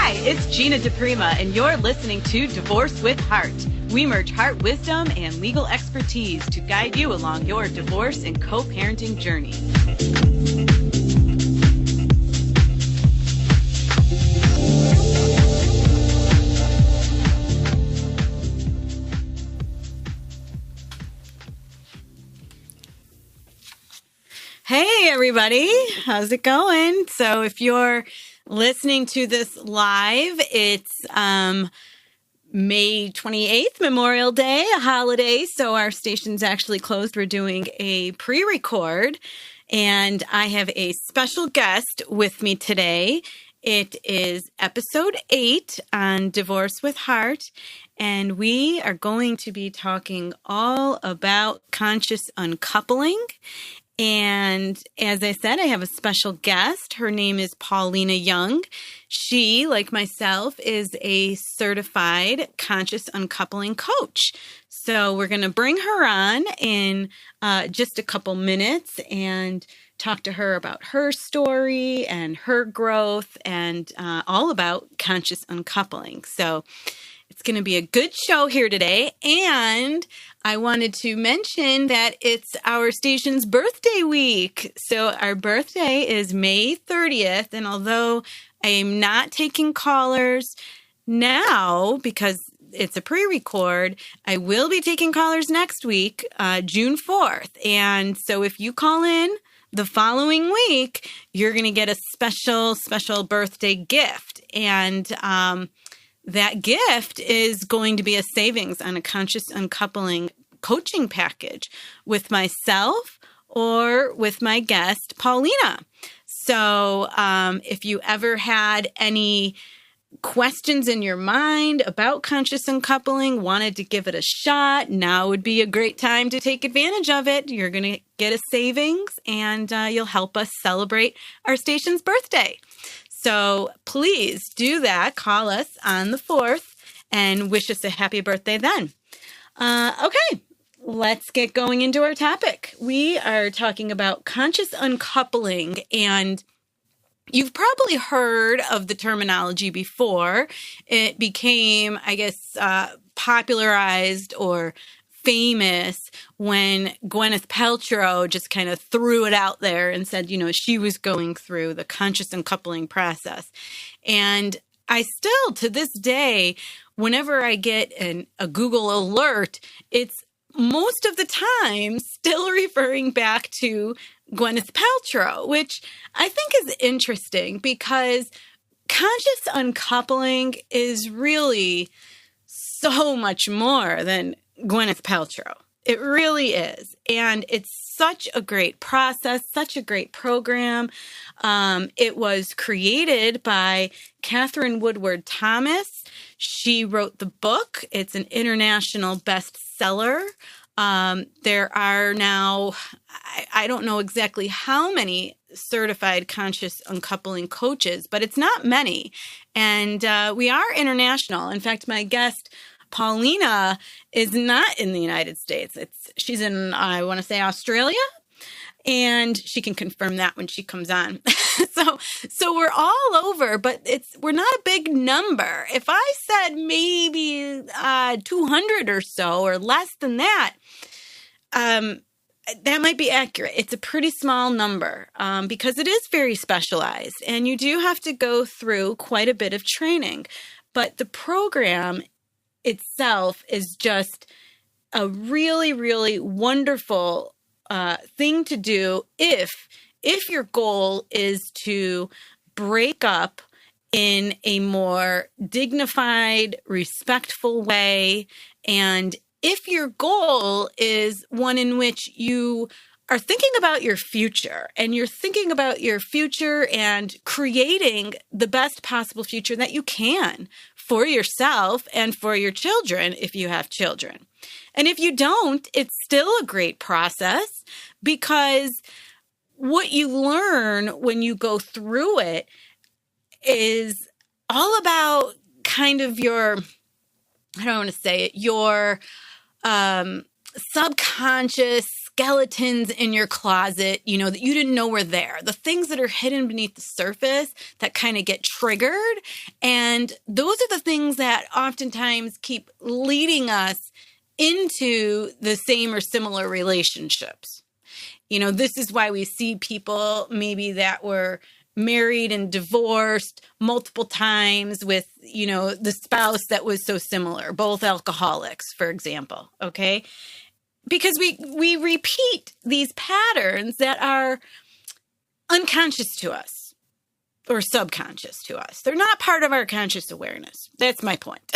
Hi, it's Gina DePrima, and you're listening to Divorce with Heart. We merge heart wisdom and legal expertise to guide you along your divorce and co-parenting journey. Hey, everybody. How's it going? So if you're listening to this live, it's May 28th, Memorial Day, a holiday. So our station's actually closed. We're doing a pre-record, and I have a special guest with me today. It is episode 8 on Divorce with Heart, and we are going to be talking all about conscious uncoupling. And as I said, I have a special guest. Her name is Paulina Young. She, like myself, is a certified conscious uncoupling coach. So we're going to bring her on in just a couple minutes and talk to her about her story and her growth and all about conscious uncoupling. So it's going to be a good show here today. And I wanted to mention that it's our station's birthday week. So our birthday is May 30th. And although I am not taking callers now because it's a pre-record, I will be taking callers next week, June 4th. And so if you call in the following week, you're going to get a special birthday gift. And that gift is going to be a savings on a conscious uncoupling coaching package with myself or with my guest, Paulina. So if you ever had any questions in your mind about conscious uncoupling, wanted to give it a shot, now would be a great time to take advantage of it. You're going to get a savings, and you'll help us celebrate our station's birthday. So please do that. Call us on the 4th and wish us a happy birthday then. Okay, let's get going into our topic. We are talking about conscious uncoupling, and you've probably heard of the terminology before. It became, I guess, popularized or famous when Gwyeneth Paltrow just kind of threw it out there and said, you know, she was going through the conscious uncoupling process. And I still, to this day, whenever I get a Google alert, it's most of the time still referring back to Gwyeneth Paltrow, which I think is interesting because conscious uncoupling is really so much more than Gwyeneth Paltrow. It really is. And it's such a great process, such a great program. It was created by Katherine Woodward Thomas. She wrote the book. It's an international bestseller. There are now, I don't know exactly how many certified conscious uncoupling coaches, but it's not many. And we are international. In fact, my guest, Paulina, is not in the United States. She's in, I want to say, Australia, and she can confirm that when she comes on. So we're all over, but we're not a big number. If I said maybe 200 or so, or less than that, that might be accurate. It's a pretty small number because it is very specialized, and you do have to go through quite a bit of training. But the program itself is just a really, really wonderful thing to do if your goal is to break up in a more dignified, respectful way, and if your goal is one in which you are thinking about your future, and you're thinking about your future and creating the best possible future that you can for yourself and for your children if you have children. And if you don't, it's still a great process, because what you learn when you go through it is all about kind of your, I don't want to say it, your subconscious skeletons in your closet, that you didn't know were there, the things that are hidden beneath the surface that kind of get triggered. And those are the things that oftentimes keep leading us into the same or similar relationships. This is why we see people maybe that were married and divorced multiple times with, the spouse that was so similar, both alcoholics, for example. Okay. Because we repeat these patterns that are unconscious to us or subconscious to us. They're not part of our conscious awareness. That's my point.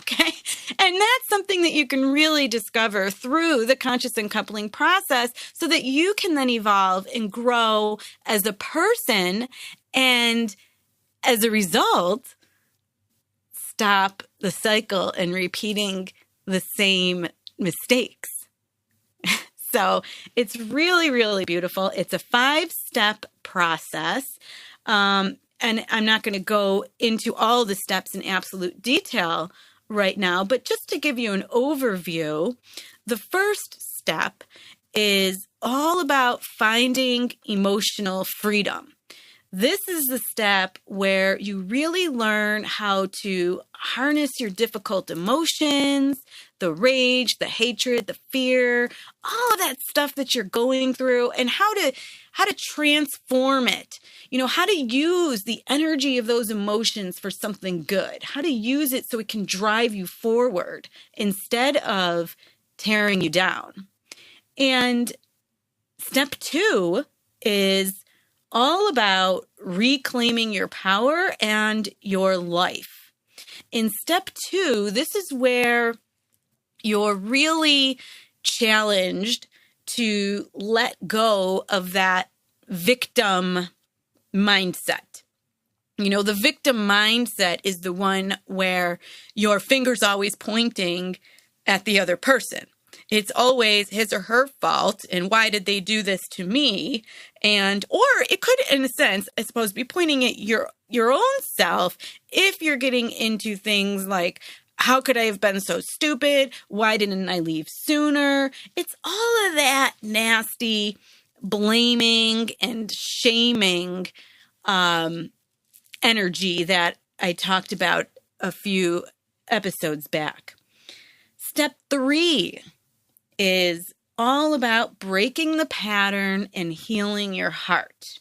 Okay. And that's something that you can really discover through the conscious uncoupling process so that you can then evolve and grow as a person. And as a result, stop the cycle and repeating the same mistakes. So it's really, really beautiful. It's a 5-step process. And I'm not going to go into all the steps in absolute detail right now, but just to give you an overview, the first step is all about finding emotional freedom. This is the step where you really learn how to harness your difficult emotions, the rage, the hatred, the fear, all of that stuff that you're going through, and how to transform it. How to use the energy of those emotions for something good, how to use it so it can drive you forward instead of tearing you down. And step 2 is all about reclaiming your power and your life. In step 2, this is where you're really challenged to let go of that victim mindset. The victim mindset is the one where your finger's always pointing at the other person. It's always his or her fault, and why did they do this to me? Or it could, in a sense, I suppose, be pointing at your own self if you're getting into things like, how could I have been so stupid? Why didn't I leave sooner? It's all of that nasty blaming and shaming energy that I talked about a few episodes back. Step 3 is all about breaking the pattern and healing your heart.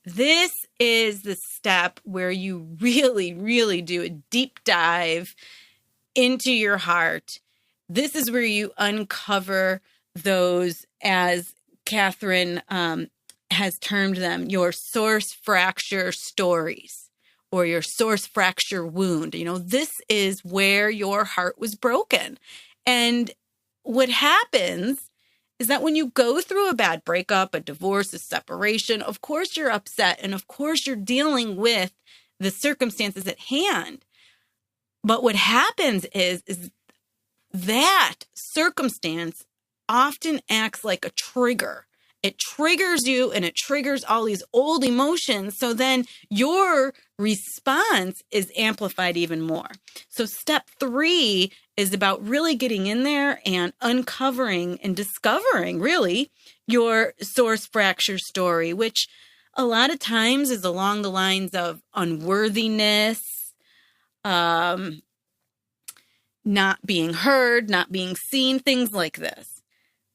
This is the step where you really, really do a deep dive into your heart. This is where you uncover those, as Katherine has termed them, your source fracture stories or your source fracture wound. This is where your heart was broken. And what happens is that when you go through a bad breakup, a divorce, a separation, of course you're upset and of course you're dealing with the circumstances at hand. But what happens is that circumstance often acts like a trigger. It triggers you and it triggers all these old emotions. So then your response is amplified even more. So step 3 is about really getting in there and uncovering and discovering really your source fracture story, which a lot of times is along the lines of unworthiness, not being heard, not being seen, things like this.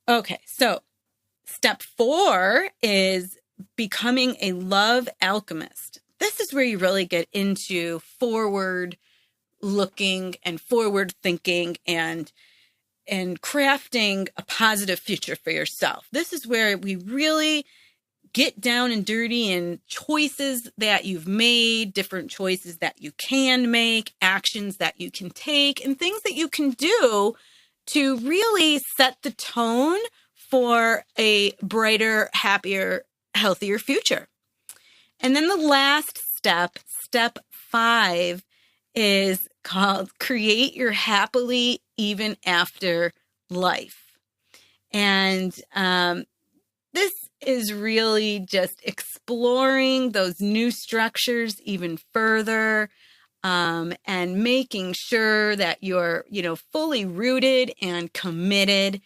Okay, so step 4 is becoming a love alchemist. This is where you really get into forward looking and forward thinking and crafting a positive future for yourself. This is where we really get down and dirty in choices that you've made, different choices that you can make, actions that you can take, and things that you can do to really set the tone for a brighter, happier, healthier future. And then the last step, step 5, is called Create Your Happily Even After Life. And this is really just exploring those new structures even further, and making sure that you're, fully rooted and committed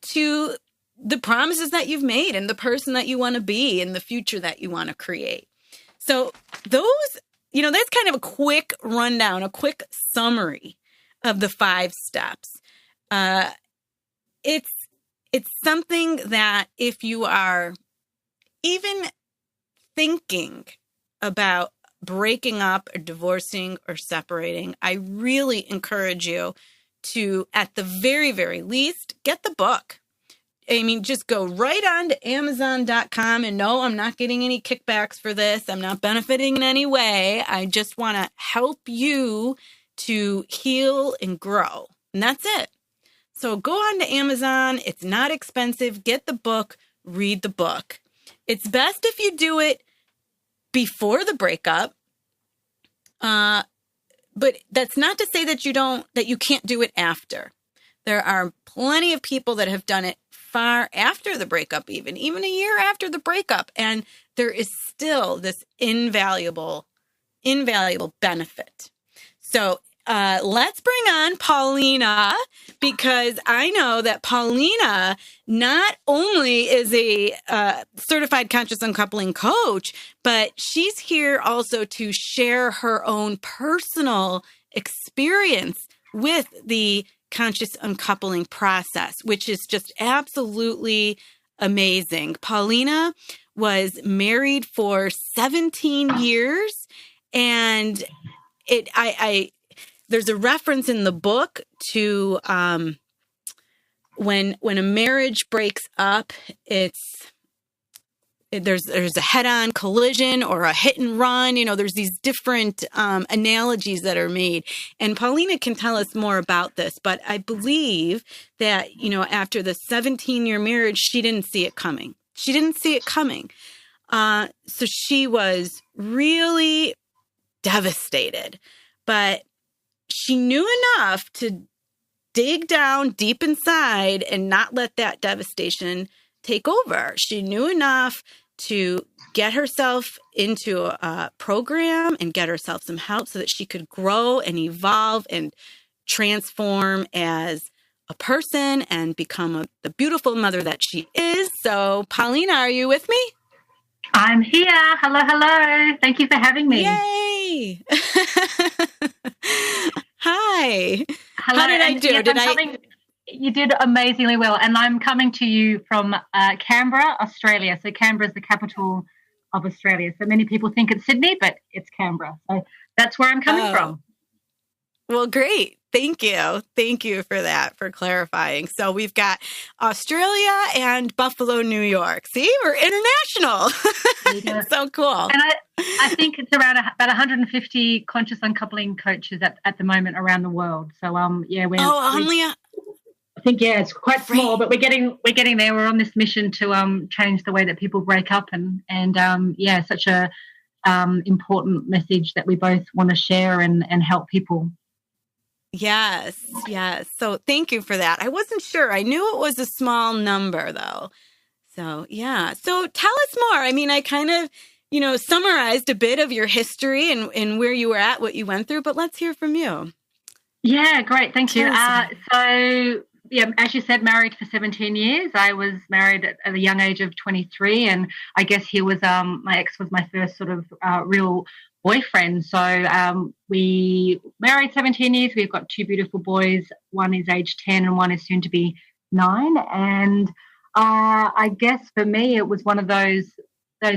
to the promises that you've made and the person that you want to be and the future that you want to create. So those, that's kind of a quick rundown, a quick summary of the 5 steps. It's something that if you are even thinking about breaking up or divorcing or separating, I really encourage you to, at the very, very least, get the book. I mean, just go right on to Amazon.com, and no, I'm not getting any kickbacks for this. I'm not benefiting in any way. I just want to help you to heal and grow. And that's it. So go on to Amazon. It's not expensive. Get the book, read the book. It's best if you do it before the breakup. But that's not to say that you can't do it after. There are plenty of people that have done it far after the breakup, even a year after the breakup. And there is still this invaluable benefit. So let's bring on Paulina, because I know that Paulina not only is a certified conscious uncoupling coach, but she's here also to share her own personal experience with the conscious uncoupling process, which is just absolutely amazing. Paulina was married for 17 years, and there's a reference in the book to when a marriage breaks up, there's a head-on collision or a hit and run. There's these different analogies that are made. And Paulina can tell us more about this, but I believe that, after the 17-year marriage, she didn't see it coming. So she was really devastated, but she knew enough to dig down deep inside and not let that devastation take over. She knew enough to get herself into a program and get herself some help so that she could grow and evolve and transform as a person and become the beautiful mother that she is. So, Paulina, are you with me? I'm here. Hello. Thank you for having me. Yay. Hi. Hello. How did I do? You did amazingly well. And I'm coming to you from Canberra, Australia. So Canberra is the capital of Australia. So many people think it's Sydney, but it's Canberra. So that's where I'm coming from. Well, great. Thank you. Thank you for that, for clarifying. So we've got Australia and Buffalo, New York. See, we're international. Yeah. So cool. And I think it's around about 150 conscious uncoupling coaches at the moment around the world. So I think it's quite small, but we're getting there. We're on this mission to change the way that people break up, and such a important message that we both want to share and help people. Yes. So thank you for that. I wasn't sure. I knew it was a small number, though. So, yeah. So tell us more. I mean, I kind of, summarized a bit of your history and where you were at, what you went through, but let's hear from you. Yeah, great. Thank you. As you said, married for 17 years. I was married at a young age of 23, and I guess he was, my ex was my first sort of real boyfriend. So we married 17 years. We've got 2 beautiful boys. One is age 10 and one is soon to be 9. And I guess for me, it was one of those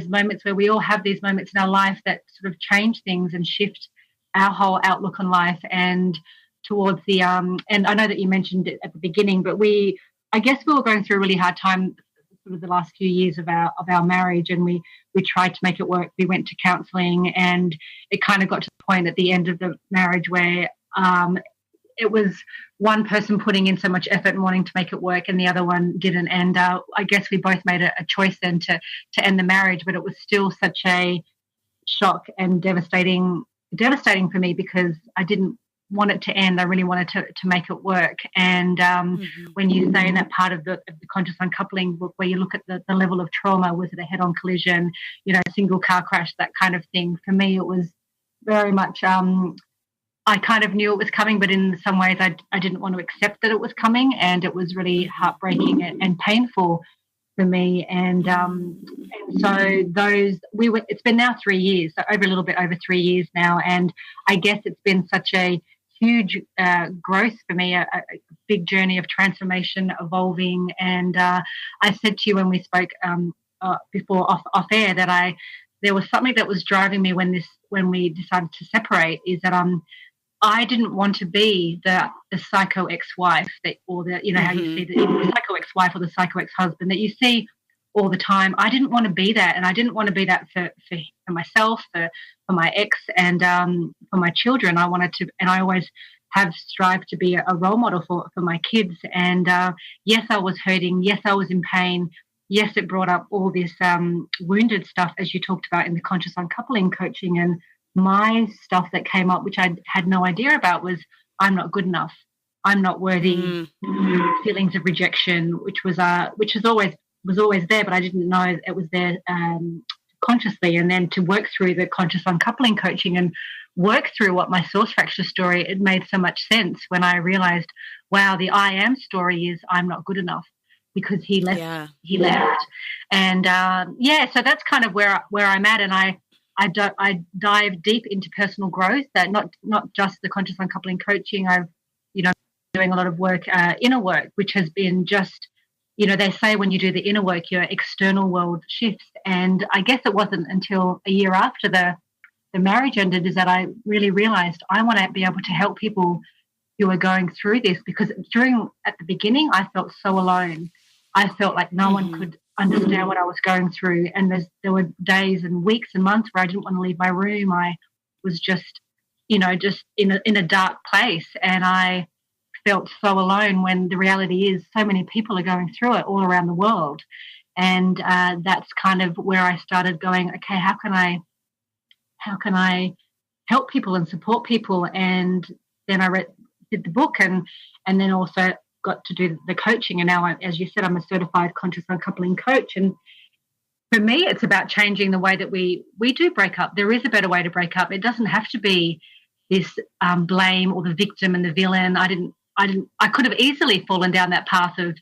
moments where we all have these moments in our life that sort of change things and shift our whole outlook on life. And towards the and I know that you mentioned it at the beginning, but I guess we were going through a really hard time sort of the last few years of our marriage, and we tried to make it work. We went to counselling, and it kind of got to the point at the end of the marriage where it was one person putting in so much effort and wanting to make it work, and the other one didn't. And I guess we both made a choice then to end the marriage, but it was still such a shock and devastating for me, because I didn't want it to end. I really wanted to make it work. And when you say in that part of the conscious uncoupling book where you look at the level of trauma, was it a head-on collision, single car crash, that kind of thing, for me it was very much I kind of knew it was coming, but in some ways I didn't want to accept that it was coming, and it was really heartbreaking and painful for me. And so it's been now 3 years, so over a little bit over 3 years now, and I guess it's been such a huge growth for me, a big journey of transformation, evolving. And I said to you when we spoke before off air that there was something that was driving me when we decided to separate, is that I didn't want to be the psycho ex-wife or the, you know, how you see the psycho ex-wife or the psycho ex-husband that you see all the time. I didn't want to be that, and I didn't want to be that for myself, for my ex, and for my children. I wanted to, and I always have strived to be a role model for my kids. And yes, I was hurting. Yes, I was in pain. Yes, it brought up all this wounded stuff, as you talked about in the conscious uncoupling coaching. And my stuff that came up, which I had no idea about, was I'm not good enough. I'm not worthy. Feelings of rejection, which was always there, but I didn't know it was there consciously. And then to work through the conscious uncoupling coaching and work through what my source fracture story, it made so much sense when I realized, wow, the I am story is I'm not good enough because he left. Yeah. He left, and so that's kind of where I'm at, and I dive deep into personal growth. That not just the conscious uncoupling coaching. I've doing a lot of work, inner work, which has been just. They say when you do the inner work, your external world shifts. And I guess it wasn't until a year after the marriage ended is that I really realized I want to be able to help people who are going through this, because at the beginning, I felt so alone. I felt like no one could understand what I was going through. And there were days and weeks and months where I didn't want to leave my room. I was just in a dark place, and I felt so alone, when the reality is so many people are going through it all around the world. And that's kind of where I started going, okay, how can I help people and support people? And then I did the book and then also got to do the coaching. And now, as you said, I'm a certified conscious uncoupling coach. And for me, it's about changing the way that we do break up. There is a better way to break up. It doesn't have to be this blame or the victim and the villain. I could have easily fallen down that path of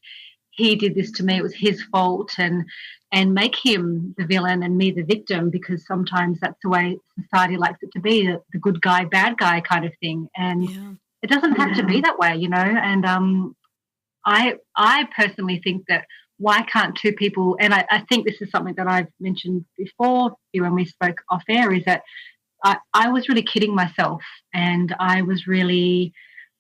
he did this to me, it was his fault, and make him the villain and me the victim, because sometimes that's the way society likes it to be, the good guy, bad guy kind of thing. And it doesn't have to be that way, and I personally think that why can't two people, and I think this is something that I've mentioned before when we spoke off air, is that I was really kidding myself, and I was really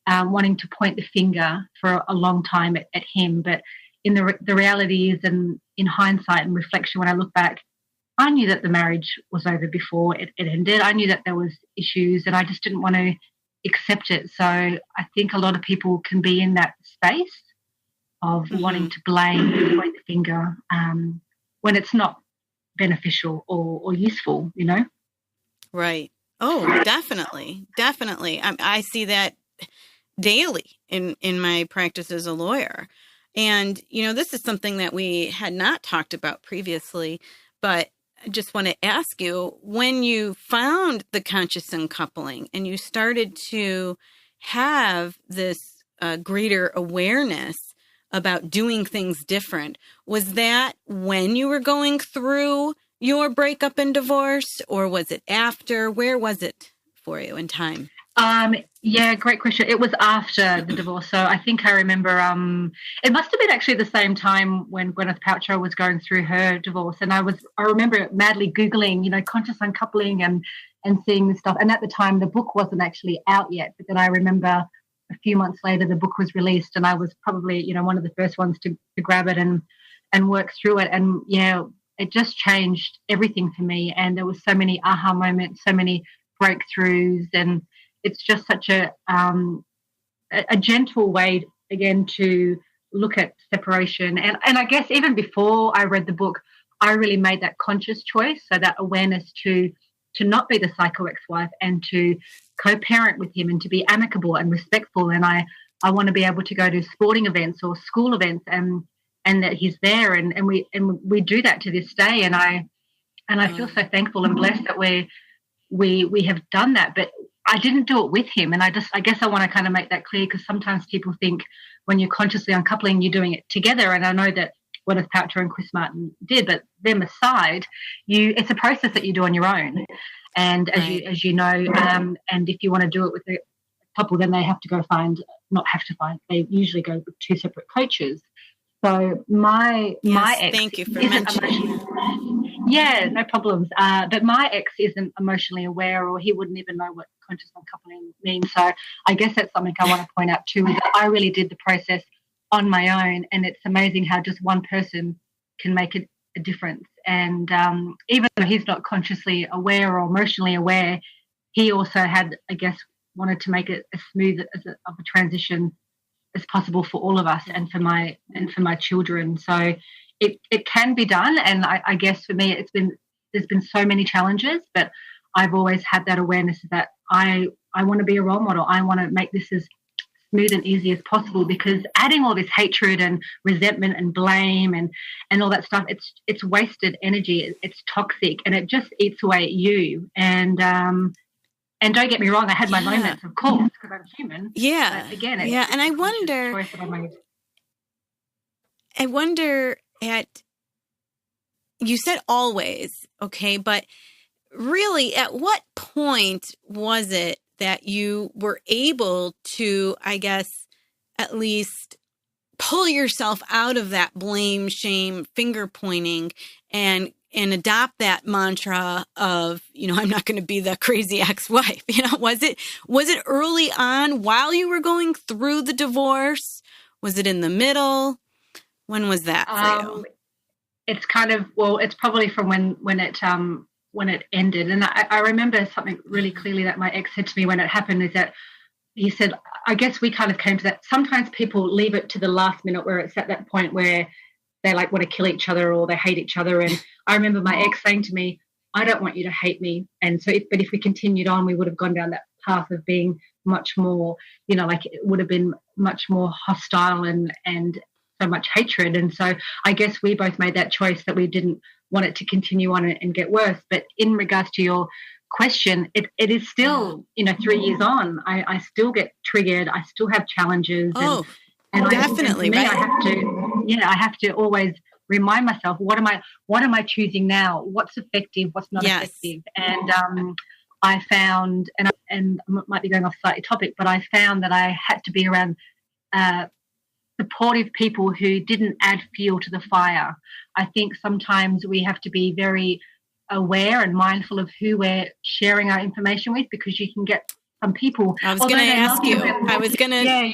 wanting to point the finger for a long time at him. But in the reality is, and in hindsight and reflection, when I look back, I knew that the marriage was over before it ended. I knew that there was issues, and I just didn't want to accept it. So I think a lot of people can be in that space of wanting to blame and point the finger when it's not beneficial or useful, Right. Oh, definitely. Definitely. I see that daily in my practice as a lawyer. And, this is something that we had not talked about previously, but I just want to ask you, when you found the conscious uncoupling and you started to have this greater awareness about doing things different, was that when you were going through your breakup and divorce, or was it after? Where was it for you in time? Yeah, great question. It was after the divorce. So I think I remember it must have been actually the same time when Gwyeneth Paltrow was going through her divorce. And I remember madly Googling, conscious uncoupling and seeing this stuff. And at the time, the book wasn't actually out yet. But then I remember a few months later, the book was released, and I was probably, one of the first ones to grab it and work through it. And, it just changed everything for me. And there was so many aha moments, so many breakthroughs, and it's just such a gentle way, again, to look at separation. And I guess even before I read the book, I really made that conscious choice, so that awareness to not be the psycho ex-wife and to co-parent with him and to be amicable and respectful. And I want to be able to go to sporting events or school events and that he's there, and we do that to this day. And I feel so thankful and blessed that we have done that. But I didn't do it with him. And I guess I want to kind of make that clear, because sometimes people think when you're consciously uncoupling, you're doing it together. And I know that Gwyeneth Paltrow and Chris Martin did, but them aside, it's a process that you do on your own. And as you know, and if you want to do it with a couple, then they have to go they usually go with two separate coaches. So my ex, thank you for mentioning. Yeah, no problems. But my ex isn't emotionally aware, or he wouldn't even know what conscious uncoupling means. So I guess that's something I want to point out too, is that I really did the process on my own, and it's amazing how just one person can make a difference. And even though he's not consciously aware or emotionally aware, he also had, I guess, wanted to make it as smooth of a transition as possible for all of us and for my children. So it can be done, and I guess for me there's been so many challenges, but I've always had that awareness that I want to be a role model. I want to make this as smooth and easy as possible, because adding all this hatred and resentment and blame and all that stuff, it's wasted energy, it's toxic, and it just eats away at you. And don't get me wrong, I had my moments, of course, because I'm human. Yeah. But again, and I wonder you said always, okay, but really at what point was it that you were able to, I guess, at least pull yourself out of that blame, shame, finger pointing and adopt that mantra of, I'm not going to be the crazy ex-wife. Was it early on while you were going through the divorce? Was it in the middle? When was that for you? It's kind of, it's probably from when it ended. And I remember something really clearly that my ex said to me when it happened, is that he said, I guess we kind of came to that. Sometimes people leave it to the last minute, where it's at that point where they like want to kill each other or they hate each other. And I remember my ex saying to me, I don't want you to hate me. And so, but if we continued on, we would have gone down that path of being much more, like it would have been much more hostile and so much hatred. And so I guess we both made that choice that we didn't want it to continue on and get worse. But in regards to your question, it is still, 3 years on, I still get triggered. I still have challenges. And definitely, right? I have to always remind myself, what am I choosing now? What's effective? What's not effective? And I found, and I might be going off slightly topic, but I found that I had to be around supportive people who didn't add fuel to the fire. I think sometimes we have to be very aware and mindful of who we're sharing our information with, because you can get some people. I was going to ask you. I was going to.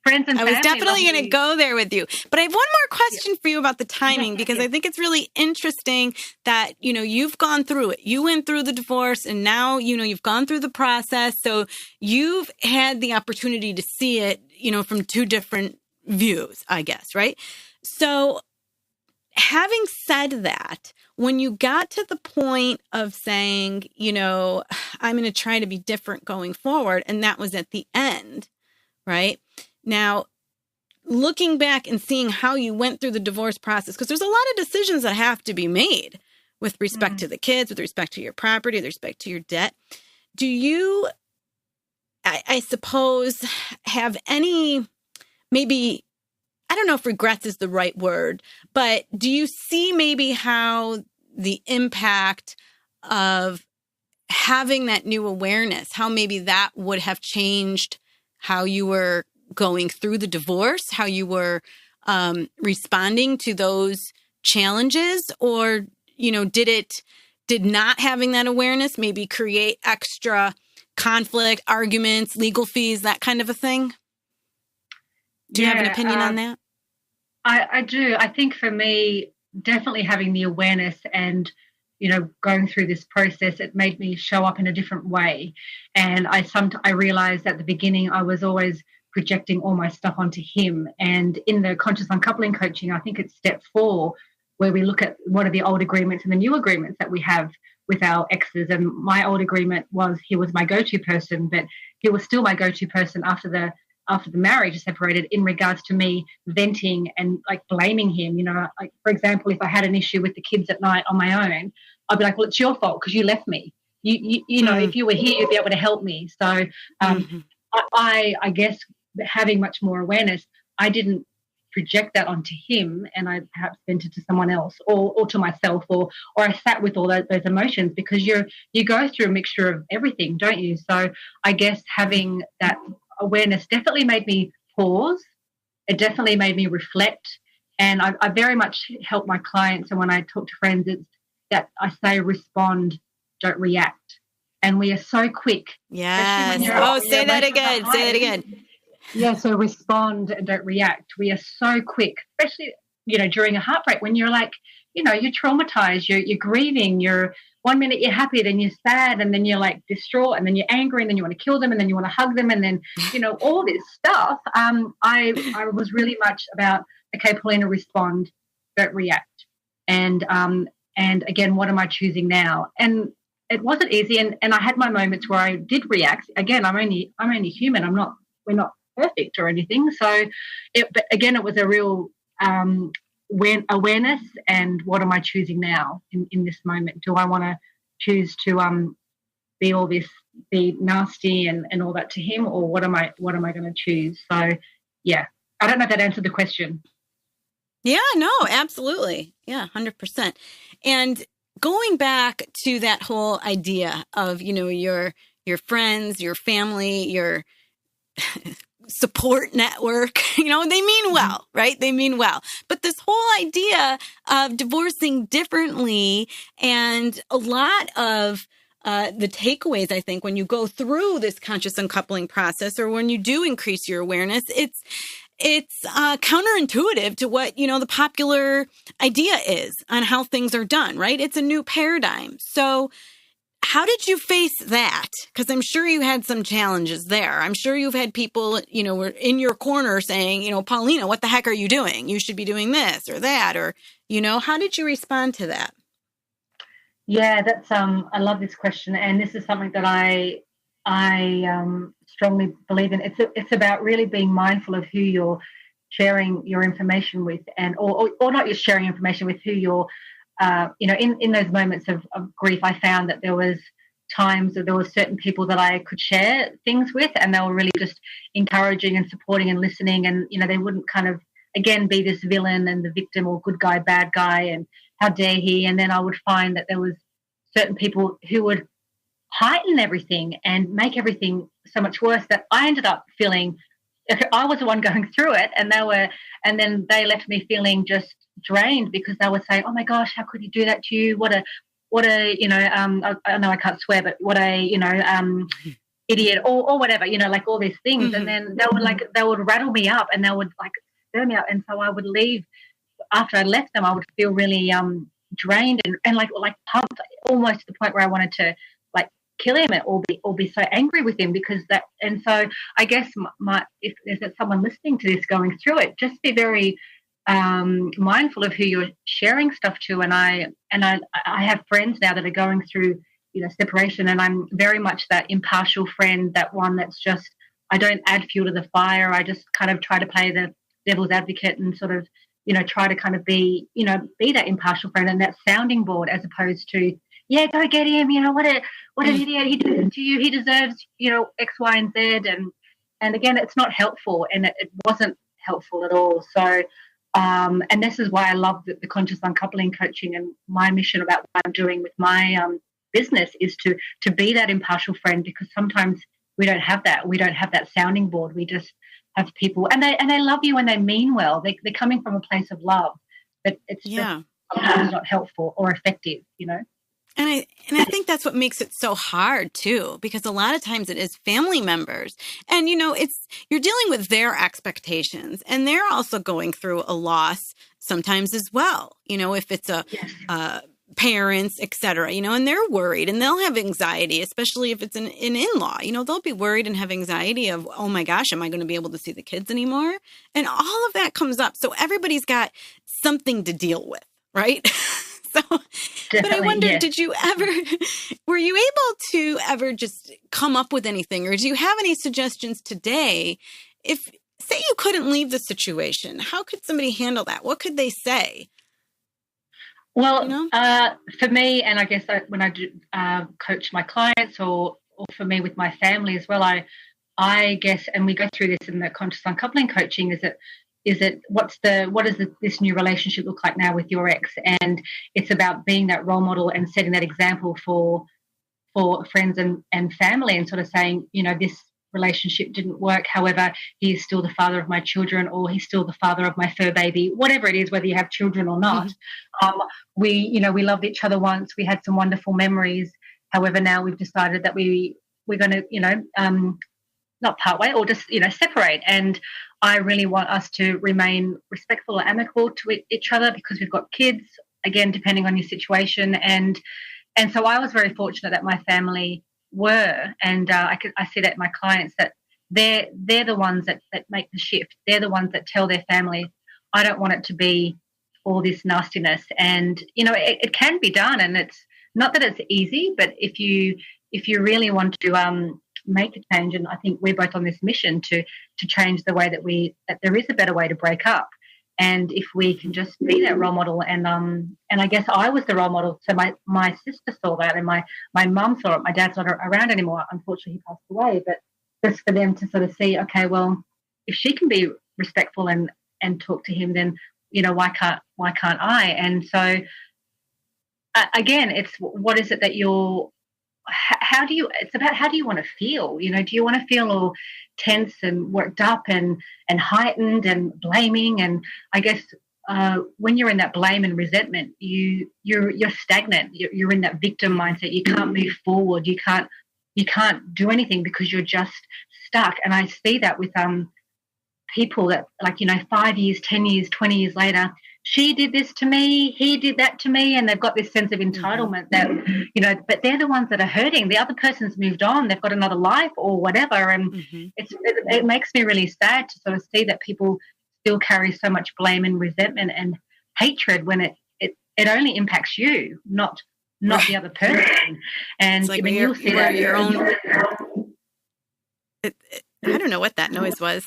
Friends and family. I was definitely going to go there with you. But I have one more question for you about the timing, because I think it's really interesting that, you've gone through it. You went through the divorce, and now, you've gone through the process. So you've had the opportunity to see it, from two different views, I guess, right? So having said that, when you got to the point of saying, I'm going to try to be different going forward, and that was at the end, right? Now, looking back and seeing how you went through the divorce process, because there's a lot of decisions that have to be made with respect to the kids, with respect to your property, with respect to your debt. Do you, I suppose, have any, maybe, I don't know if regrets is the right word, but do you see maybe how the impact of having that new awareness, how maybe that would have changed how you were going through the divorce, how you were responding to those challenges? Or, did not having that awareness maybe create extra conflict, arguments, legal fees, that kind of a thing? Do you have an opinion on that? I do. I think for me, definitely having the awareness and, going through this process, it made me show up in a different way. And I realized at the beginning I was always projecting all my stuff onto him. And in the conscious uncoupling coaching, I think it's step 4, where we look at what are the old agreements and the new agreements that we have with our exes. And my old agreement was he was my go-to person, but he was still my go-to person after the marriage separated, in regards to me venting and like blaming him. Like, for example, if I had an issue with the kids at night on my own, I'd be like, well, it's your fault because you left me. you know, if you were here, you'd be able to help me. So I guess having much more awareness, I didn't project that onto him, and I perhaps sent it to someone else or to myself, or I sat with all those emotions, because you go through a mixture of everything, don't you? So I guess having that awareness definitely made me pause. It definitely made me reflect, and I very much help my clients. And when I talk to friends, it's that I say respond, don't react. And we are so quick. Yes. Say that again. Say that again. Yeah, so respond and don't react. We are so quick, especially, you know, during a heartbreak, when you're like, you know, you're traumatized, you're grieving, you're 1 minute you're happy, then you're sad, and then you're like distraught, and then you're angry, and then you want to kill them, and then you want to hug them, and then, you know, all this stuff. I was really much about, okay, Paulina, respond, don't react. And again, what am I choosing now? And it wasn't easy, and I had my moments where I did react. Again, I'm only human. We're not perfect or anything. So, but again, it was a real awareness, and what am I choosing now in this moment? Do I want to choose to be nasty and all that to him, or what am I going to choose? So, yeah, I don't know if that answered the question. Yeah, no, absolutely. Yeah, 100%. And going back to that whole idea of, you know, your friends, your family, your support network, you know, they mean well, right? They mean well. But this whole idea of divorcing differently, and a lot of the takeaways, I think, when you go through this conscious uncoupling process, or when you do increase your awareness, it's counterintuitive to what, you know, the popular idea is on how things are done, right? It's a new paradigm. So how did you face that? Because I'm sure you had some challenges there. I'm sure you've had people, you know, were in your corner saying, you know, Paulina, what the heck are you doing? You should be doing this or that, or, you know, how did you respond to that? Yeah, that's I love this question, and this is something that I strongly believe in. It's about really being mindful of who you're sharing your information with, and or not just sharing information with, who you're you know, in those moments of grief. I found that there was times that there were certain people that I could share things with, and they were really just encouraging and supporting and listening, and, you know, they wouldn't kind of, again, be this villain and the victim, or good guy, bad guy, and how dare he. And then I would find that there was certain people who would heighten everything and make everything so much worse, that I ended up feeling I was the one going through it, and then they left me feeling just drained, because they were saying, oh my gosh, how could he do that to you? What a you know, I know I can't swear, but what a, you know, idiot, or whatever, you know, like all these things. And then they would rattle me up, and they would like stir me up, and so I would leave. After I left them, I would feel really drained and like pumped, almost to the point where I wanted to like kill him, or be so angry with him, because that. And so I guess if there's someone listening to this going through it, just be very mindful of who you're sharing stuff to. And I have friends now that are going through, you know, separation, and I'm very much that impartial friend, that one that's just, I don't add fuel to the fire. I just kind of try to play the devil's advocate, and sort of, you know, try to kind of be that impartial friend and that sounding board, as opposed to, yeah, go get him, you know, what an idiot, he did it to you, he deserves, you know, X, Y, and Z. And again, it's not helpful, and it wasn't helpful at all. So and this is why I love the conscious uncoupling coaching, and my mission about what I'm doing with my business is to be that impartial friend, because sometimes we don't have that. We don't have that sounding board. We just have people, and they love you, and they mean well. They're coming from a place of love, but it's just sometimes not helpful or effective, you know. And I think that's what makes it so hard too, because a lot of times it is family members, and, you know, you're dealing with their expectations, and they're also going through a loss sometimes as well. You know, if it's parents, et cetera, you know, and they're worried, and they'll have anxiety, especially if it's an in-law, you know, they'll be worried and have anxiety of, oh my gosh, am I going to be able to see the kids anymore? And all of that comes up. So everybody's got something to deal with, right? So, but I wonder, were you able to ever just come up with anything, or do you have any suggestions today? If, say, you couldn't leave the situation, how could somebody handle that? What could they say? Well, you know? for me, and I guess when I do coach my clients, or for me with my family as well, I guess, and we go through this in the conscious uncoupling coaching, is it what does this new relationship look like now with your ex? And it's about being that role model and setting that example for friends and family, and sort of saying, this relationship didn't work. However, he is still the father of my children, or he's still the father of my fur baby, whatever it is, whether you have children or not. We loved each other once. We had some wonderful memories. However, now we've decided that we're going to, not part way, or just, separate. And I really want us to remain respectful or amicable to each other, because we've got kids, again, depending on your situation. And so I was very fortunate that my family were, and I see that in my clients, that they're the ones that make the shift. They're the ones that tell their family, I don't want it to be all this nastiness. And, it can be done. And it's not that it's easy, but if you really want to make a change, and I think we're both on this mission to change the way that there is a better way to break up. And if we can just be that role model, and I guess I was the role model. So my sister saw that, and my mum saw it. My dad's not around anymore. Unfortunately, he passed away. But just for them to sort of see, okay, well, if she can be respectful and talk to him, then why can't I? And so again, it's what is it that you're. It's about how do you want to feel? Do you want to feel all tense and worked up and heightened and blaming? And I guess when you're in that blame and resentment, you're stagnant. You're in that victim mindset. You can't move forward. You can't do anything because you're just stuck. And I see that with people that, 5 years, 10 years, 20 years later, she did this to me, he did that to me, and they've got this sense of entitlement that, but they're the ones that are hurting. The other person's moved on, they've got another life or whatever, and it makes me really sad to sort of see that people still carry so much blame and resentment and hatred when it only impacts you, not the other person. And it's like you'll see that your own. I don't know what that noise was.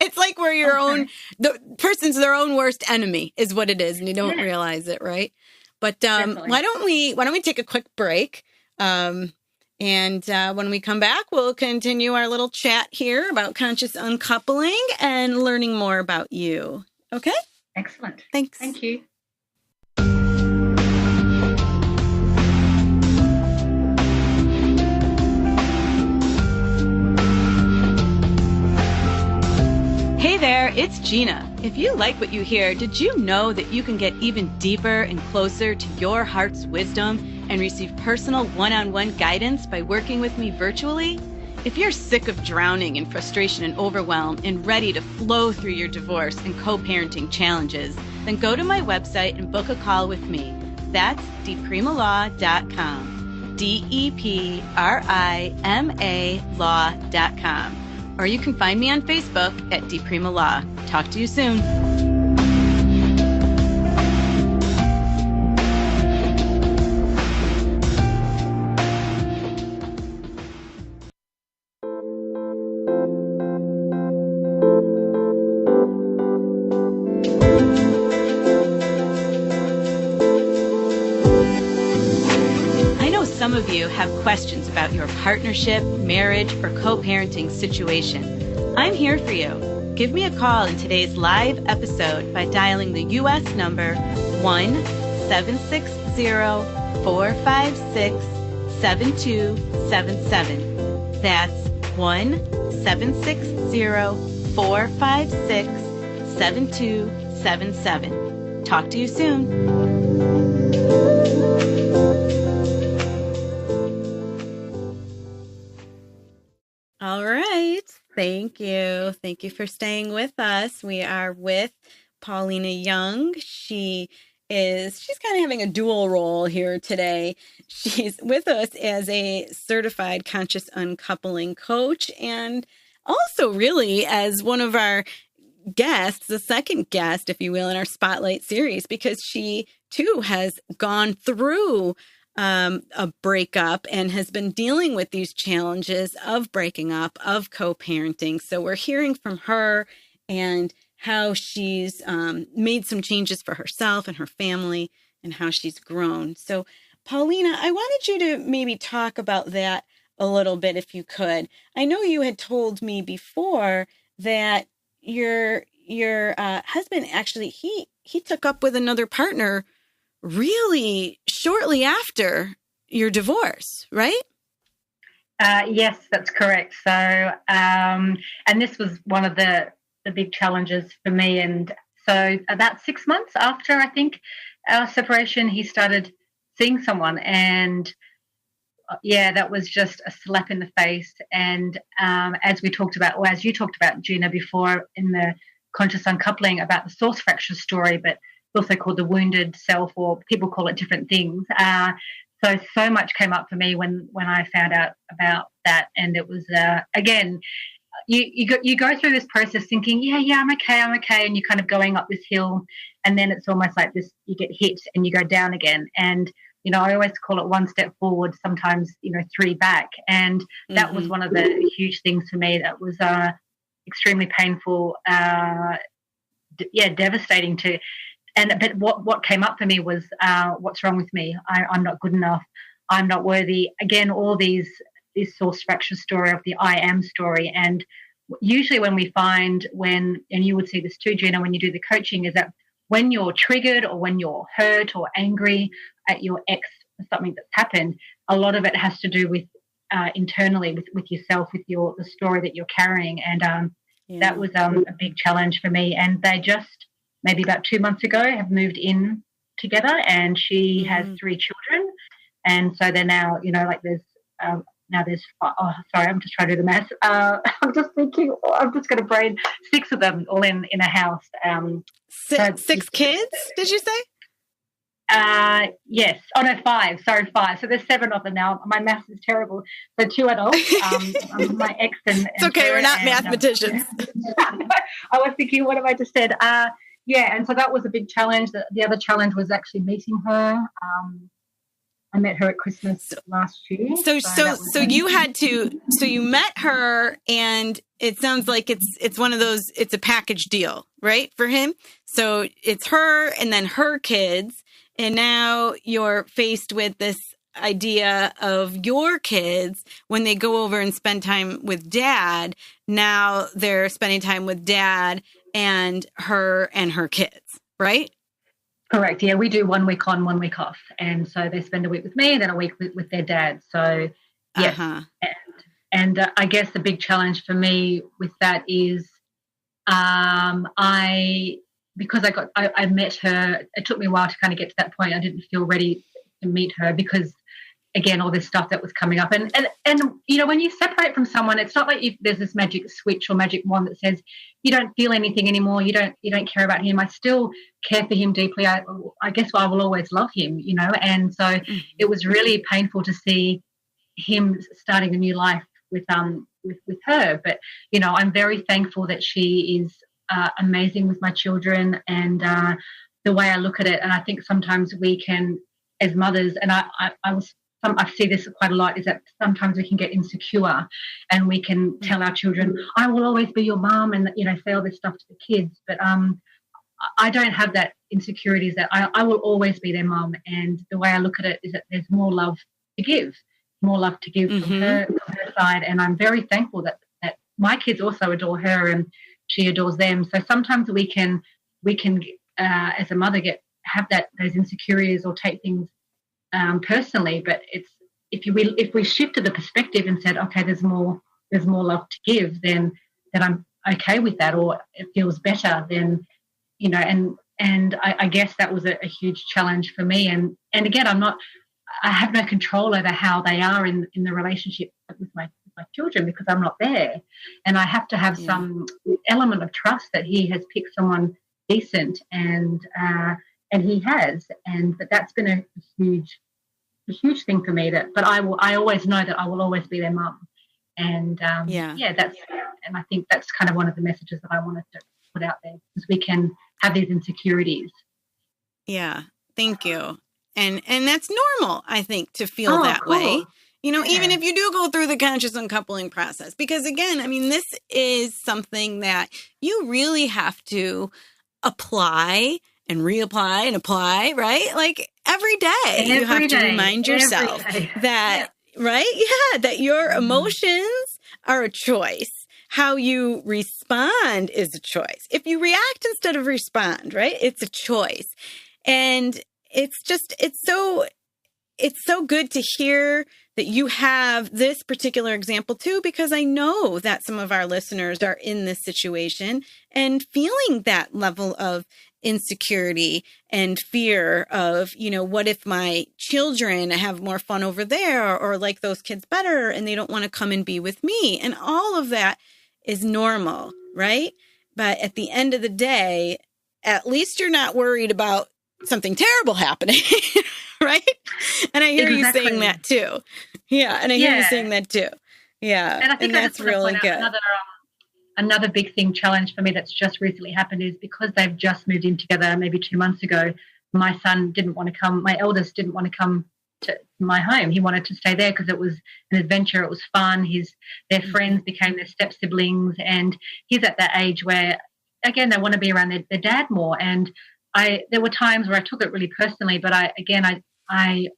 It's like we're the person's their own worst enemy is what it is. And you don't realize it. Right. But why don't we take a quick break? And when we come back, we'll continue our little chat here about conscious uncoupling and learning more about you. Okay. Excellent. Thanks. Thank you. Hey there, it's Gina. If you like what you hear, did you know that you can get even deeper and closer to your heart's wisdom and receive personal one-on-one guidance by working with me virtually? If you're sick of drowning in frustration and overwhelm and ready to flow through your divorce and co-parenting challenges, then go to my website and book a call with me. That's deprima.com, DEPRIMA law.com. Or you can find me on Facebook at Deprima Law. Talk to you soon. Some of you have questions about your partnership, marriage, or co-parenting situation. I'm here for you. Give me a call in today's live episode by dialing the U.S. number 1-760-456-7277. That's 1-760-456-7277. Talk to you soon. All right. Thank you. Thank you for staying with us. We are with Paulina Young. She's kind of having a dual role here today. She's with us as a certified conscious uncoupling coach, and also really as one of our guests, the second guest, if you will, in our Spotlight series, because she too has gone through a breakup and has been dealing with these challenges of breaking up, of co-parenting. So we're hearing from her and how she's made some changes for herself and her family and how she's grown. So, Paulina, I wanted you to maybe talk about that a little bit, if you could. I know you had told me before that your husband actually he took up with another partner really shortly after your divorce, right? Yes, that's correct. So, and this was one of the big challenges for me. And so, about 6 months after, I think, our separation, he started seeing someone, and yeah, that was just a slap in the face. And as we talked about, or as you talked about, Gina, before in the conscious uncoupling, about the source fracture story, but also called the wounded self, or people call it different things. So much came up for me when I found out about that, and it was again, you go through this process thinking, yeah, I'm okay, and you're kind of going up this hill, and then it's almost like this: you get hit and you go down again. And I always call it one step forward, sometimes 3 back, and that was one of the huge things for me. That was extremely painful, devastating to. But what came up for me was, what's wrong with me? I'm not good enough. I'm not worthy. Again, all this source fracture story of the I am story. And usually when we find and you would see this too, Gina, when you do the coaching, is that when you're triggered or when you're hurt or angry at your ex for something that's happened, a lot of it has to do with internally with yourself, with the story that you're carrying. And that was a big challenge for me. And they just, maybe about 2 months ago, have moved in together, and she has 3 children. And so they're now, there's sorry, I'm just trying to do the math. I'm just thinking, I'm just going to brain 6 of them all in a house. Six kids, did you say? Yes. Oh, no, 5. Sorry, 5. So there's 7 of them now. My math is terrible. So 2 adults, my ex and it's okay, we're not mathematicians. I was thinking, what have I just said? Yeah, and so that was a big challenge. The other challenge was actually meeting her. I met her at Christmas last year. So you had to. So you met her, and it sounds like it's one of those. It's a package deal, right, for him. So it's her, and then her kids, and now you're faced with this idea of your kids when they go over and spend time with dad. Now they're spending time with dad and her kids, right? Correct. Yeah, we do 1 week on, 1 week off. And so they spend a week with me and then a week with their dad. So, yes. And I guess the big challenge for me with that is because I met her, it took me a while to kind of get to that point. I didn't feel ready to meet her because, again, all this stuff that was coming up. And when you separate from someone, it's not like there's this magic switch or magic wand that says you don't feel anything anymore, you don't care about him. I still care for him deeply. I guess I will always love him, and so it was really painful to see him starting a new life with her. But, I'm very thankful that she is amazing with my children, and the way I look at it. And I think sometimes we can, as mothers, and I see this quite a lot, is that sometimes we can get insecure and we can tell our children, I will always be your mum, and, say all this stuff to the kids. But I don't have that insecurities that I will always be their mum. And the way I look at it is that there's more love to give from her side. And I'm very thankful that my kids also adore her and she adores them. So sometimes we can as a mother have those insecurities or take things personally, but it's if we shifted the perspective and said, okay, there's more love to give, then I'm okay with that, or it feels better, then and I guess that was a huge challenge for me. And again, I have no control over how they are in the relationship with my children because I'm not there, and I have to have some element of trust that he has picked someone decent, and he has, but that's been a huge thing for me. But I always know that I will always be their mum, and and I think that's kind of one of the messages that I wanted to put out there, because we can have these insecurities. Yeah, thank you. And that's normal, I think, to feel that way. Even if you do go through the conscious uncoupling process, because again, I mean, this is something that you really have to apply and reapply and apply, right? Like every day you have to remind yourself that, right? Yeah, that your emotions are a choice. How you respond is a choice. If you react instead of respond, right? It's a choice. And it's so good to hear that you have this particular example too, because I know that some of our listeners are in this situation and feeling that level of insecurity and fear of, what if my children have more fun over there or like those kids better and they don't want to come and be with me. And all of that is normal, right? But at the end of the day, at least you're not worried about something terrible happening, right? And I hear you saying that too. Yeah, and I hear you saying that too. Yeah, and I think that's really good. Another big challenge for me that's just recently happened is because they've just moved in together maybe 2 months ago, my son didn't want to come, my eldest didn't want to come to my home. He wanted to stay there because it was an adventure, it was fun. Their friends became their step siblings, and he's at that age where, again, they want to be around their dad more. And there were times where I took it really personally, but I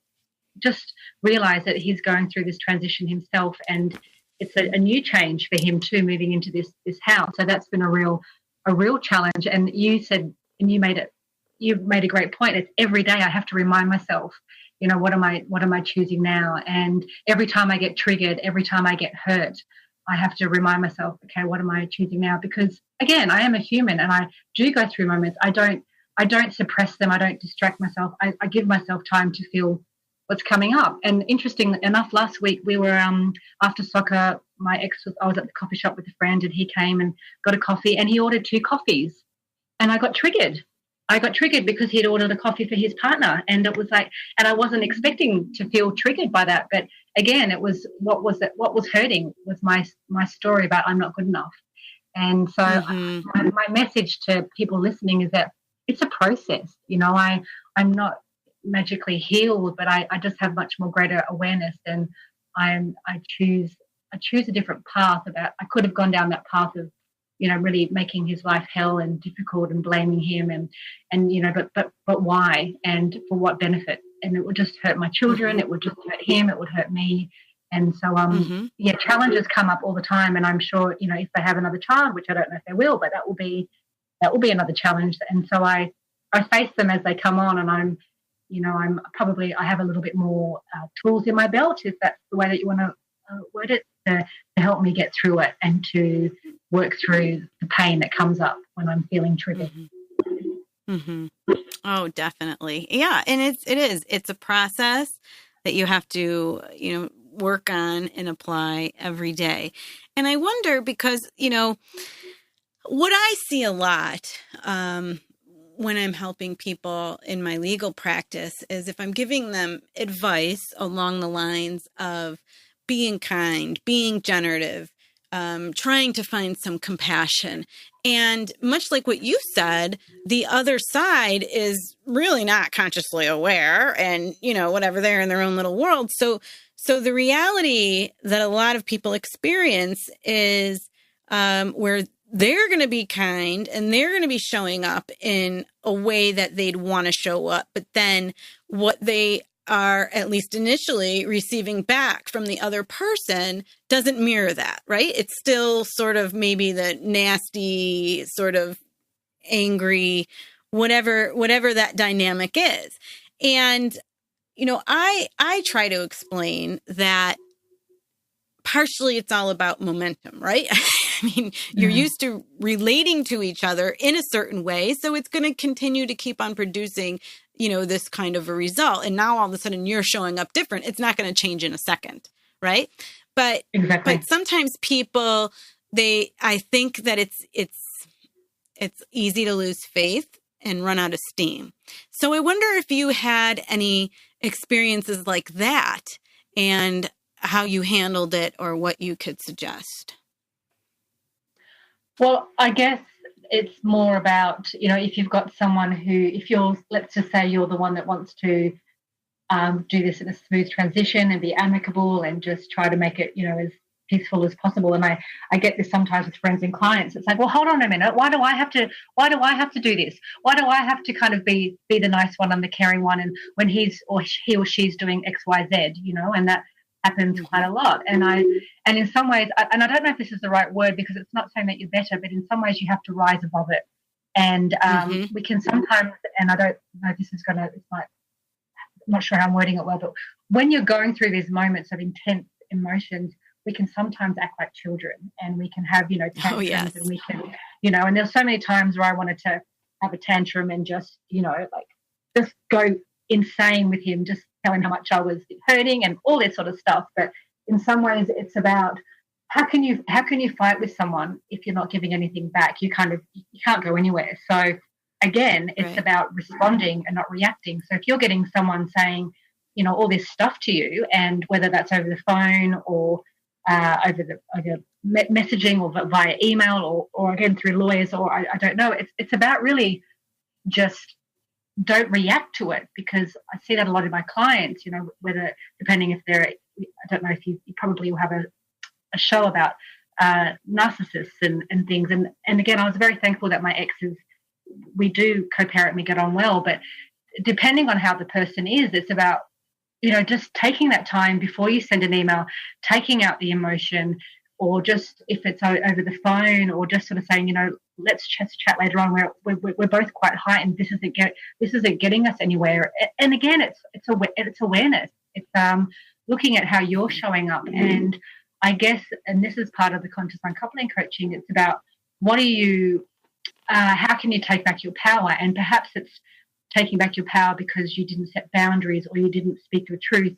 just realized that he's going through this transition himself, and it's a new change for him too, moving into this house. So that's been a real challenge. And you said, and you made a great point. It's every day I have to remind myself, what am I choosing now? And every time I get triggered, every time I get hurt, I have to remind myself, okay, what am I choosing now? Because again, I am a human and I do go through moments. I don't suppress them. I don't distract myself. I give myself time to feel what's coming up. And interesting enough, last week we were after soccer, I was at the coffee shop with a friend, and he came and got a coffee, and he ordered 2 coffees, and I got triggered. Because he had ordered a coffee for his partner, and it was like, and I wasn't expecting to feel triggered by that, but again, it was what was hurting was my story about I'm not good enough. And so my message to people listening is that it's a process. I'm not magically healed, but I just have much more greater awareness, and I choose a different path. I could have gone down that path of really making his life hell and difficult and blaming him and but why and for what benefit? And it would just hurt my children, it would just hurt him, it would hurt me. And so challenges come up all the time, and I'm sure if they have another child, which I don't know if they will, but that will be another challenge. And so I face them as they come on, and I have a little bit more tools in my belt, if that's the way that you want to word it, to help me get through it and to work through the pain that comes up when I'm feeling triggered. Oh, definitely. Yeah. And it's a process that you have to, work on and apply every day. And I wonder because, what I see a lot, when I'm helping people in my legal practice is if I'm giving them advice along the lines of being kind, being generative, trying to find some compassion. And much like what you said, the other side is really not consciously aware and, whatever, they're in their own little world. So the reality that a lot of people experience is where they're going to be kind and they're going to be showing up in a way that they'd want to show up. But then what they are, at least initially, receiving back from the other person doesn't mirror that, right? It's still sort of maybe the nasty, sort of angry, whatever that dynamic is. And, I try to explain that partially it's all about momentum, right? I mean, you're used to relating to each other in a certain way, so it's going to continue to keep on producing, this kind of a result. And now all of a sudden you're showing up different. It's not going to change in a second, right? But exactly. But sometimes people, I think that it's easy to lose faith and run out of steam. So I wonder if you had any experiences like that and how you handled it or what you could suggest. Well, I guess it's more about, if you've got someone let's just say you're the one that wants to do this in a smooth transition and be amicable and just try to make it, as peaceful as possible. And I get this sometimes with friends and clients. It's like, well, hold on a minute. Why do I have to do this? Why do I have to kind of be the nice one and the caring one? And when he or she's doing X, Y, Z, you know, and that happens quite a lot. And in some ways, and I don't know if this is the right word, because it's not saying that you're better, but in some ways you have to rise above it. And we can sometimes, and I don't know if this is going to, it's like, I'm not sure how I'm wording it well, but when you're going through these moments of intense emotions, we can sometimes act like children, and we can have, you know, tantrums, and we can, you know, and there's so many times where I wanted to have a tantrum and just, you know, like just go insane with him, just tell him how much I was hurting and all this sort of stuff. But in some ways it's about how can you fight with someone if you're not giving anything back? You can't go anywhere. So again, it's about responding and not reacting. So if you're getting someone saying, you know, all this stuff to you, and whether that's over the phone or over messaging or via email or again through lawyers, or I don't know, it's about really just don't react to it, because I see that a lot in my clients, you know, whether depending if they're, I don't know if you probably will have a show about narcissists and things. And again, I was very thankful that my exes, we do co-parent and we get on well, but depending on how the person is, it's about, you know, just taking that time before you send an email, taking out the emotion, or just if it's over the phone, or just sort of saying, you know, let's chat later on. We're both quite heightened. This isn't getting us anywhere. And again, it's awareness. It's looking at how you're showing up. And I guess, and this is part of the conscious uncoupling coaching, it's about what are you, how can you take back your power? And perhaps it's taking back your power because you didn't set boundaries, or you didn't speak the truth,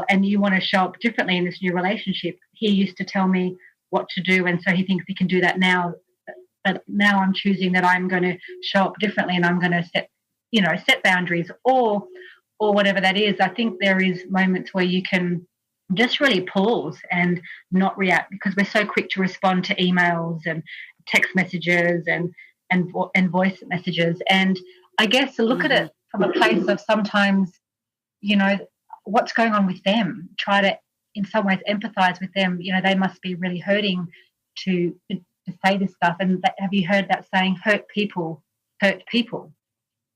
and you want to show up differently in this new relationship. He used to tell me what to do, and so he thinks he can do that now. But now I'm choosing that I'm going to show up differently, and I'm going to set boundaries, or whatever that is. I think there is moments where you can just really pause and not react, because we're so quick to respond to emails and text messages and voice messages. And I guess to look at it from a place of sometimes, you know, what's going on with them, try to in some ways empathize with them. You know, they must be really hurting to say this stuff. And have you heard that saying, hurt people hurt people?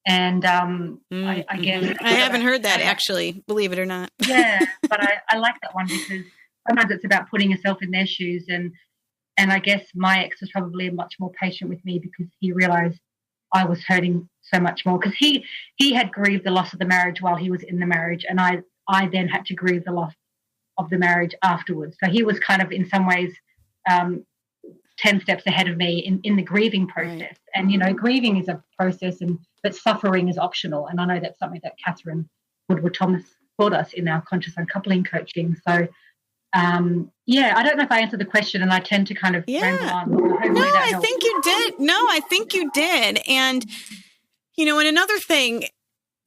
And I guess I haven't heard that, actually, believe it or not. Yeah, but I like that one, because sometimes it's about putting yourself in their shoes. And I guess my ex was probably much more patient with me, because he realized I was hurting so much more, because he had grieved the loss of the marriage while he was in the marriage, and I then had to grieve the loss of the marriage afterwards. So he was kind of in some ways 10 steps ahead of me in the grieving process. Right. And, you know, grieving is a process, but suffering is optional. And I know that's something that Katherine Woodward Thomas taught us in our conscious uncoupling coaching. So, I don't know if I answered the question, and I tend to kind of ramble on. No, I think you did. No, I think you did. And, you know, and another thing,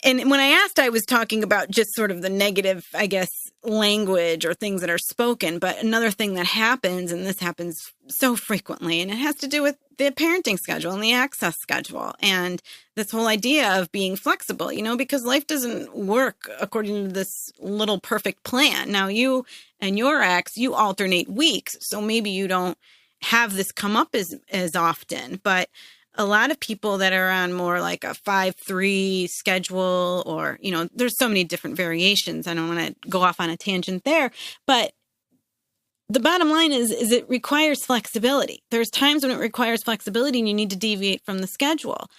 and when I asked, I was talking about just sort of the negative, I guess, language or things that are spoken. But another thing that happens, and this happens so frequently, and it has to do with the parenting schedule and the access schedule, and this whole idea of being flexible, you know, because life doesn't work according to this little perfect plan. Now, you and your ex, you alternate weeks, so maybe you don't have this come up as often, but a lot of people that are on more like a 5-3 schedule, or, you know, there's so many different variations. I don't want to go off on a tangent there, but the bottom line is it requires flexibility. There's times when it requires flexibility and you need to deviate from the schedule.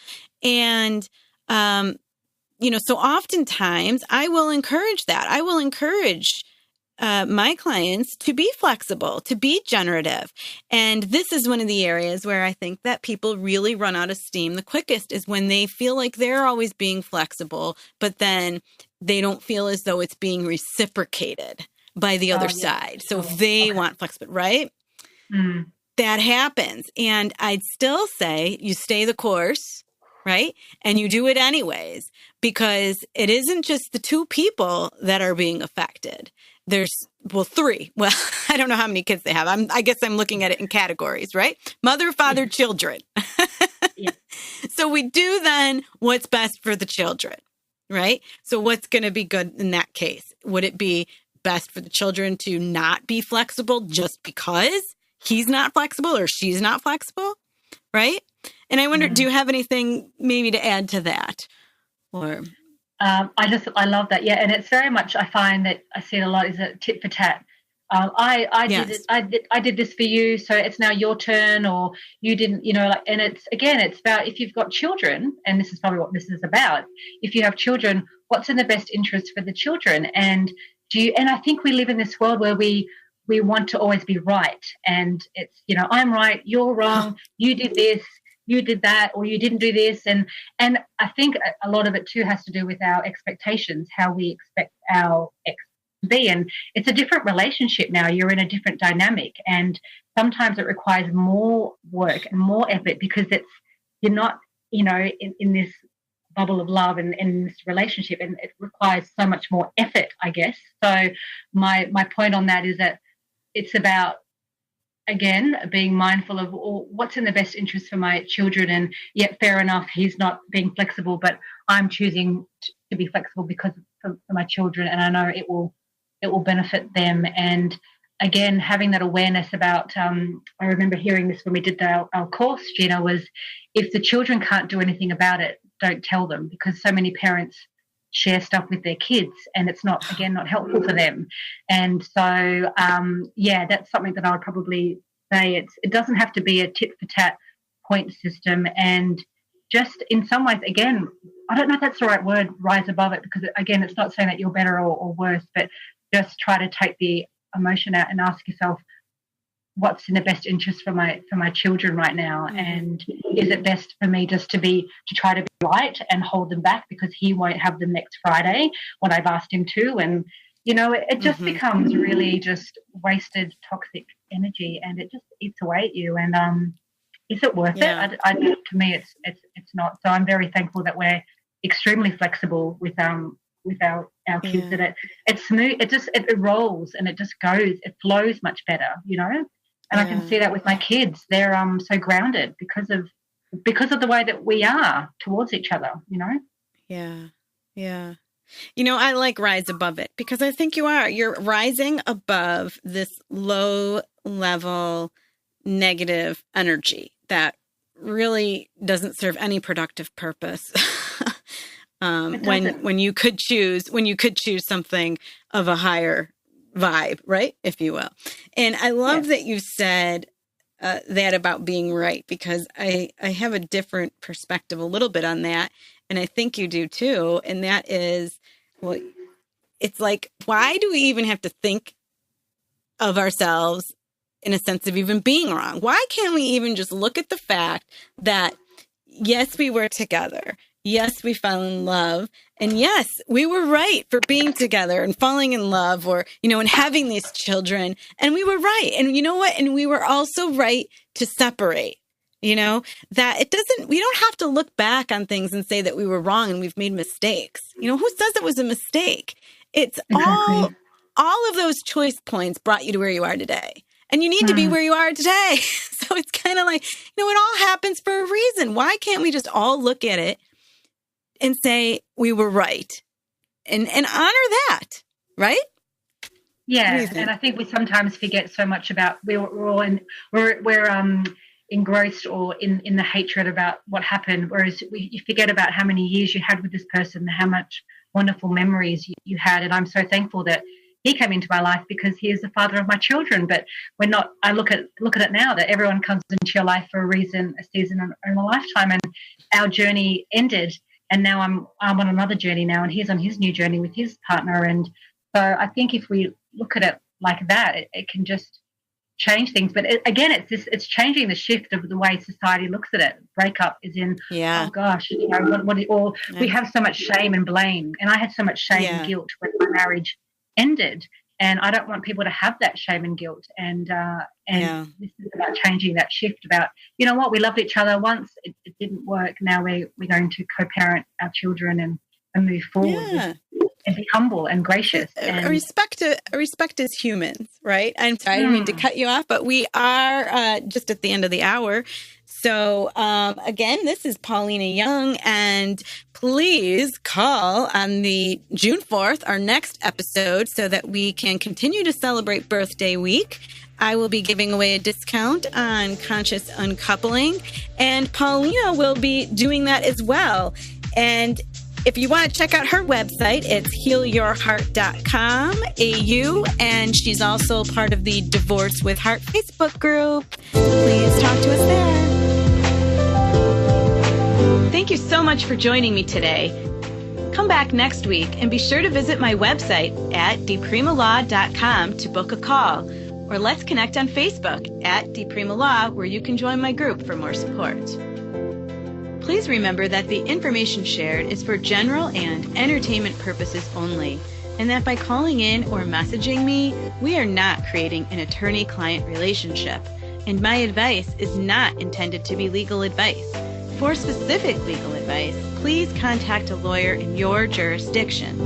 And, you know, so oftentimes I will encourage that. I will encourage my clients to be flexible, to be generative. And this is one of the areas where I think that people really run out of steam the quickest, is when they feel like they're always being flexible, but then they don't feel as though it's being reciprocated by the other side. So if they want flexibility, right? That happens. And I'd still say you stay the course, right? And you do it anyways, because it isn't just the two people that are being affected. There's, three. Well, I don't know how many kids they have. I guess I'm looking at it in categories, right? Mother, father, children. Yeah. So we do then what's best for the children, right? So what's going to be good in that case? Would it be best for the children to not be flexible just because he's not flexible or she's not flexible, right? And I wonder, do you have anything maybe to add to that? Or I love that. Yeah. And it's very much, I find that I see it a lot, is a tit for tat. I did this for you, so it's now your turn, or you didn't, and it's about, if you've got children, and this is probably what this is about, if you have children, what's in the best interest for the children? And I think we live in this world where we want to always be right, and it's, I'm right, you're wrong, you did this, you did that, or you didn't do this. And I think a lot of it too has to do with our expectations, how we expect our ex to be. And it's a different relationship now. You're in a different dynamic. And sometimes it requires more work and more effort because you're not, in this bubble of love and in this relationship, and it requires so much more effort, I guess. So my point on that is that it's about, again, being mindful of what's in the best interest for my children. And yet, fair enough, he's not being flexible, but I'm choosing to be flexible because for my children, and I know it will benefit them. And again, having that awareness about, I remember hearing this when we did our course, Gina, was if the children can't do anything about it, don't tell them, because so many parents share stuff with their kids and it's not helpful for them. And so, that's something that I would probably say. It doesn't have to be a tit for tat point system. And just in some ways, again, I don't know if that's the right word, rise above it, because again, it's not saying that you're better or worse, but just try to take the emotion out and ask yourself, what's in the best interest for my children right now? And is it best for me just to try to be right and hold them back because he won't have them next Friday when I've asked him to? And it just becomes really just wasted toxic energy, and it just eats away at you. And is it worth it? To me, it's not. So I'm very thankful that we're extremely flexible with our kids, that it's smooth, it rolls and it just goes, it flows much better, And I can see that with my kids. They're so grounded because of the way that we are towards each other, Yeah. Yeah. I like rise above it because I think you're rising above this low level negative energy that really doesn't serve any productive purpose. When you could choose something of a higher vibe, right? If you will. And I love that you said that about being right, because I have a different perspective a little bit on that. And I think you do too. And that is, well, it's like, why do we even have to think of ourselves in a sense of even being wrong? Why can't we even just look at the fact that, yes, we were together. Yes, we fell in love. And yes, we were right for being together and falling in love, or, and having these children. And we were right. And you know what? And we were also right to separate, that we don't have to look back on things and say that we were wrong and we've made mistakes. Who says it was a mistake? It's all of those choice points brought you to where you are today. And you need to be where you are today. So it's kind of like, it all happens for a reason. Why can't we just all look at it and say we were right and honor that, right? Yeah, and I think we sometimes forget so much about we're engrossed or in the hatred about what happened, whereas you forget about how many years you had with this person, how much wonderful memories you had. And I'm so thankful that he came into my life because he is the father of my children. But we're not. I look at it now that everyone comes into your life for a reason, a season, and a lifetime. And our journey ended. And now I'm on another journey now, and he's on his new journey with his partner. And so I think if we look at it like that, it can just change things. But it's changing the shift of the way society looks at it. Breakup is in, oh gosh, we have so much shame and blame. And I had so much shame and guilt when my marriage ended. And I don't want people to have that shame and guilt. And this is about changing that shift about, we loved each other once, it didn't work. Now we're going to co-parent our children and move forward. and be humble and gracious. And respect as humans, right? I'm sorry, I didn't mean to cut you off, but we are just at the end of the hour. So again, this is Paulina Young, and please call on the June 4th, our next episode, so that we can continue to celebrate Birthday Week. I will be giving away a discount on Conscious Uncoupling, and Paulina will be doing that as well. And if you want to check out her website, it's healyourheart.com/AU, and she's also part of the Divorce with Heart Facebook group. Please talk to us there. Thank you so much for joining me today. Come back next week and be sure to visit my website at dpremalaw.com to book a call, or let's connect on Facebook at dpremalaw, where you can join my group for more support. Please remember that the information shared is for general and entertainment purposes only, and that by calling in or messaging me, we are not creating an attorney-client relationship, and my advice is not intended to be legal advice. For specific legal advice, please contact a lawyer in your jurisdiction.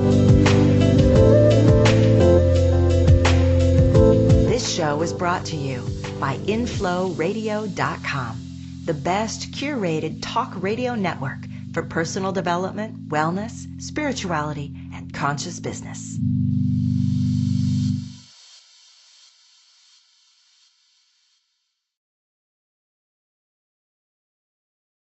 This show is brought to you by InflowRadio.com, the best curated talk radio network for personal development, wellness, spirituality, and conscious business.